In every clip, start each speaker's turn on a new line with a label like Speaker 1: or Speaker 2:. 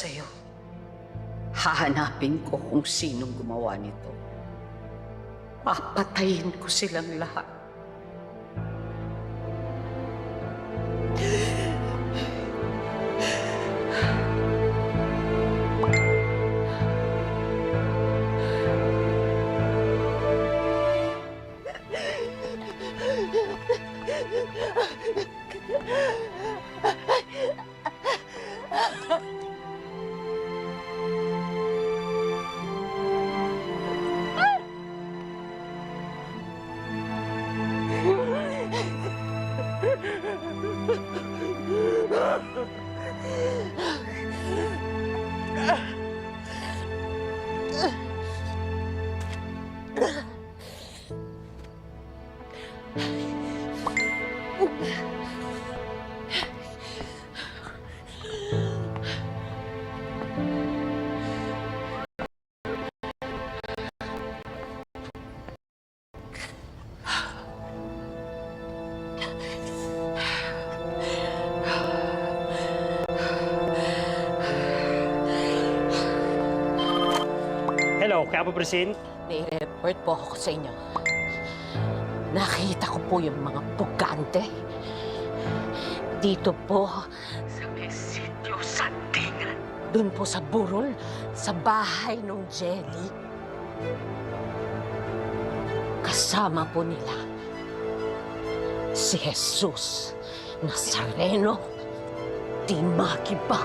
Speaker 1: sa'yo. Hahanapin ko kung sinong gumawa nito. Papatayin ko silang lahat.
Speaker 2: Hello, Capo Presin.
Speaker 3: May report po ako sa inyo. Nakita ko po yung mga pugante. Dito po sa may sitio Sandingan. Doon po sa burol, sa bahay ng Jelly. Kasama po nila si Jesus Nazareno Timakiba.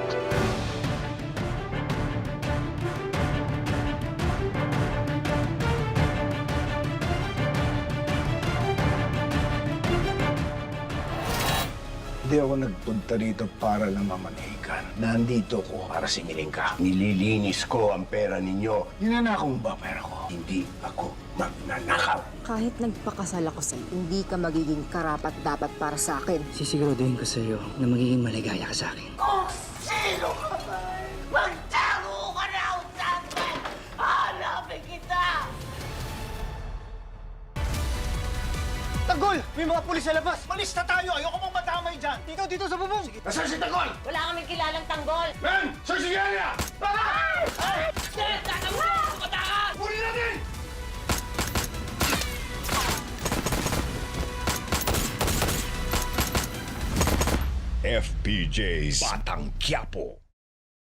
Speaker 4: Hindi ako nagpunta rito para lang mamanihikan. Nandito ko para singilin ka. Nililinis ko ang pera ninyo. Ninanakaw mo ba pera ko? Hindi ako magnanakaw.
Speaker 5: Kahit nagpakasal ako sa'yo, hindi ka magiging karapat-dapat para sa akin.
Speaker 6: Sisiguraduhin ko sa iyo na magiging maligaya ka sa akin.
Speaker 7: Kung sino ka ba? Magtago ka na sa akin! Hanapin kita!
Speaker 8: Tanggol! May mga pulis sa labas! Malis na tayo! Ayoko mong madamay dyan! Dito sa bubong!
Speaker 4: Nasaan si Tagol?
Speaker 3: Wala kaming kilalang tanggol.
Speaker 4: Ben! Saan si Yaya?
Speaker 7: Sir, tatanggol! Kumatakas!
Speaker 4: Huli natin! FPJ's Batang Quiapo.